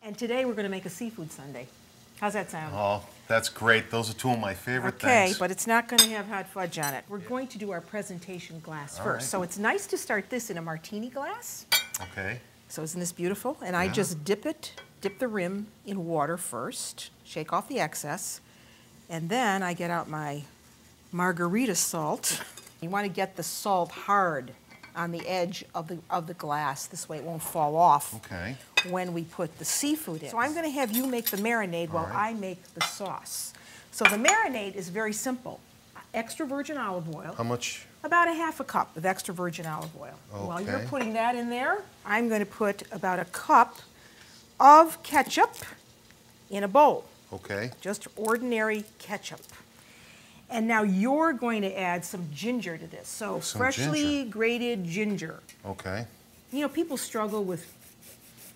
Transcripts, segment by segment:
And today we're going to make a seafood sundae. How's that sound? Oh, that's great. Those are two of my favorite things. Okay, but it's not going to have hot fudge on it. We're going to do our presentation glass first. Right. So it's nice to start this in a martini glass. Okay. So isn't this beautiful? And I just dip the rim in water first, shake off the excess, and then I get out my margarita salt. You want to get the salt hard on the edge of the glass. This way it won't fall off when we put the seafood in. So I'm going to have you make the marinade while I make the sauce. So the marinade is very simple. Extra virgin olive oil. How much? About a half a cup of extra virgin olive oil. Okay. While you're putting that in there, I'm going to put about a cup of ketchup in a bowl. Okay. Just ordinary ketchup. And now you're going to add some ginger to this. So freshly grated ginger. Okay. You know, people struggle with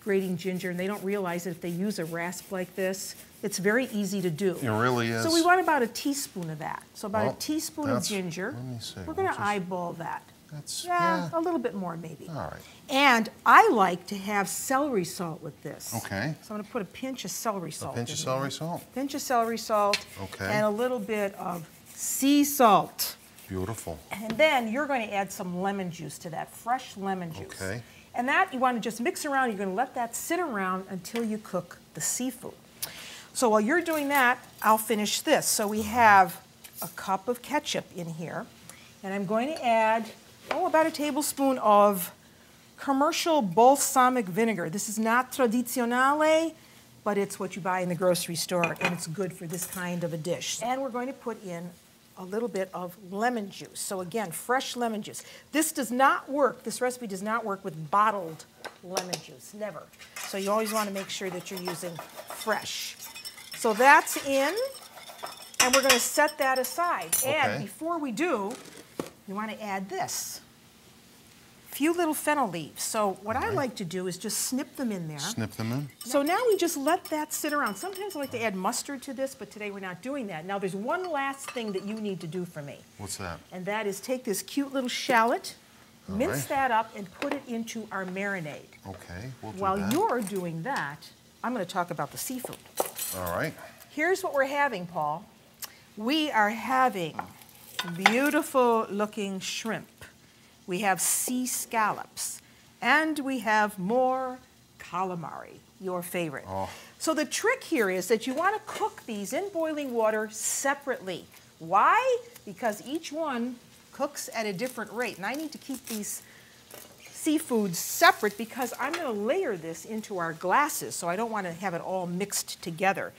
grating ginger and they don't realize that if they use a rasp like this, it's very easy to do. It really is. So we want about a teaspoon of that. So about a teaspoon of ginger. Let me see. We're going to eyeball that. That's, a little bit more maybe. All right. And I like to have celery salt with this. Okay. So I'm going to put a pinch of celery salt. A pinch of celery salt. Pinch of celery salt. Okay. And a little bit of sea salt. Beautiful. And then you're going to add some lemon juice to that, fresh lemon juice. Okay. And that you want to just mix around. You're going to let that sit around until you cook the seafood. So while you're doing that, I'll finish this. So we have a cup of ketchup in here. And I'm going to add, about a tablespoon of commercial balsamic vinegar. This is not tradizionale, but it's what you buy in the grocery store, and it's good for this kind of a dish. And we're going to put in a little bit of lemon juice. So again, fresh lemon juice. This does not work, this recipe does not work with bottled lemon juice, never. So you always want to make sure that you're using fresh. So that's in, and we're going to set that aside. Okay. And before we do, you want to add this. A few little fennel leaves. So what I like to do is just snip them in there. Snip them in? So now we just let that sit around. Sometimes I like to add mustard to this, but today we're not doing that. Now there's one last thing that you need to do for me. What's that? And that is take this cute little shallot, mince that up, and put it into our marinade. Okay, we'll do While that. you're doing that, I'm going to talk about the seafood. All right. Here's what we're having, Paul. We are having beautiful looking shrimp. We have sea scallops, and we have more calamari, your favorite. Oh. So the trick here is that you want to cook these in boiling water separately. Why? Because each one cooks at a different rate, and I need to keep these seafoods separate because I'm going to layer this into our glasses, so I don't want to have it all mixed together.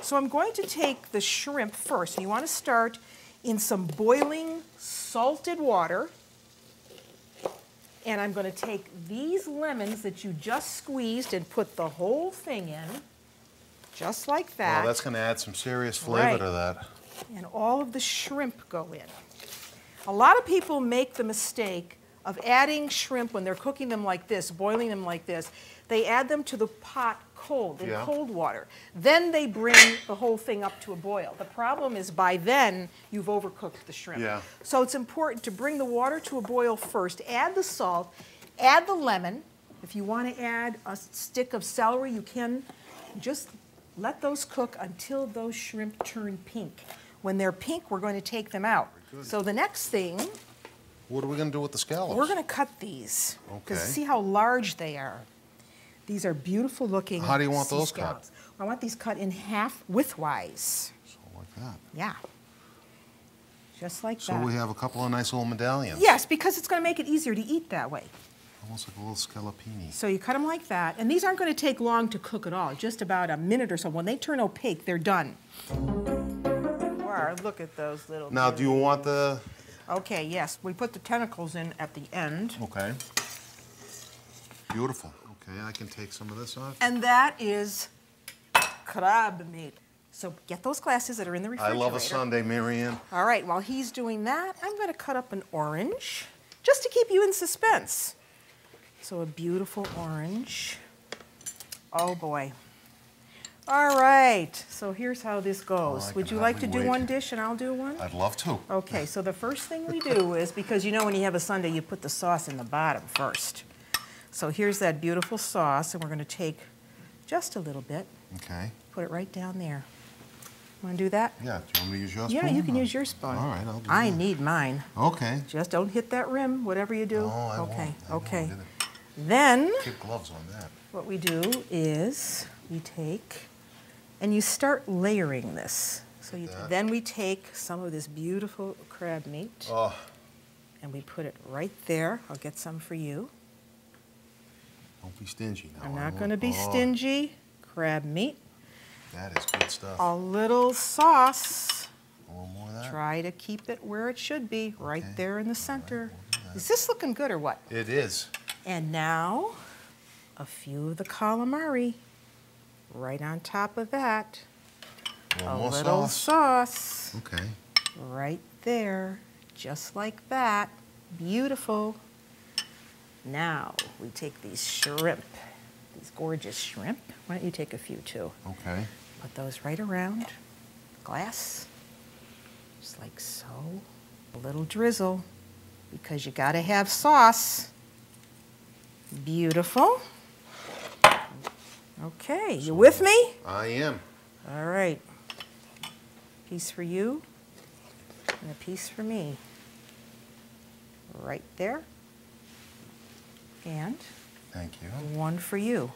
So I'm going to take the shrimp first, and you want to start in some boiling salted water. And I'm going to take these lemons that you just squeezed and put the whole thing in, just like that. Well, that's going to add some serious flavor to that. And all of the shrimp go in. A lot of people make the mistake of adding shrimp when they're cooking them like this, boiling them like this. They add them to the pot cold, in cold water. Then they bring the whole thing up to a boil. The problem is by then, you've overcooked the shrimp. Yeah. So it's important to bring the water to a boil first, add the salt, add the lemon. If you want to add a stick of celery, you can. Just let those cook until those shrimp turn pink. When they're pink, we're going to take them out. So the next thing, what are we going to do with the scallops? we're going to cut these. Okay. Because see how large they are. These are beautiful looking. How do you want sea those scallops. I want these cut in half widthwise. So like that. Yeah. Just like that. So we have a couple of nice little medallions. Yes, because it's going to make it easier to eat that way. Almost like a little scallopini. So you cut them like that. And these aren't going to take long to cook at all, just about a minute or so. When they turn opaque, they're done. Wow, look at those little Now, do you want the... Okay, yes. We put the tentacles in at the end. Okay. Beautiful. Okay, I can take some of this off. And that is crab meat. So get those glasses that are in the refrigerator. I love a sundae, Marianne. All right, while he's doing that, I'm going to cut up an orange just to keep you in suspense. So a beautiful orange. Oh, boy. All right, so here's how this goes. Would you like to do one dish and I'll do one? I'd love to. Okay, so the first thing we do is, because you know when you have a sundae, you put the sauce in the bottom first. So here's that beautiful sauce, and we're going to take just a little bit. Okay. Put it right down there. Want to do that? Yeah, do you want me to use your spoon? Yeah, you can use your spoon. All right, I'll do I that. need mine. Okay. Just don't hit that rim, whatever you do. No, I won't. Okay, I know, okay. did it. Then Keep gloves on that. what we do is you take and you start layering this. So then we take some of this beautiful crab meat Oh, and we put it right there. I'll get some for you. don't be stingy now. I'm I not won't- going to be stingy. Crab meat. That is good stuff. A little sauce. A little more of that. Try to keep it where it should be, right Okay. there in the center. we'll do that. Is this looking good or what? It is. And now, a few of the calamari right on top of that. A A more little sauce Okay. right there, just like that. Beautiful. Now, we take these shrimp, these gorgeous shrimp. Why don't you take a few too? Okay. Put those right around the glass, just like so. A little drizzle, because you gotta have sauce. Beautiful. Okay, you with me? I am. All right. Piece for you and a piece for me. Right there. And Thank you. one for you.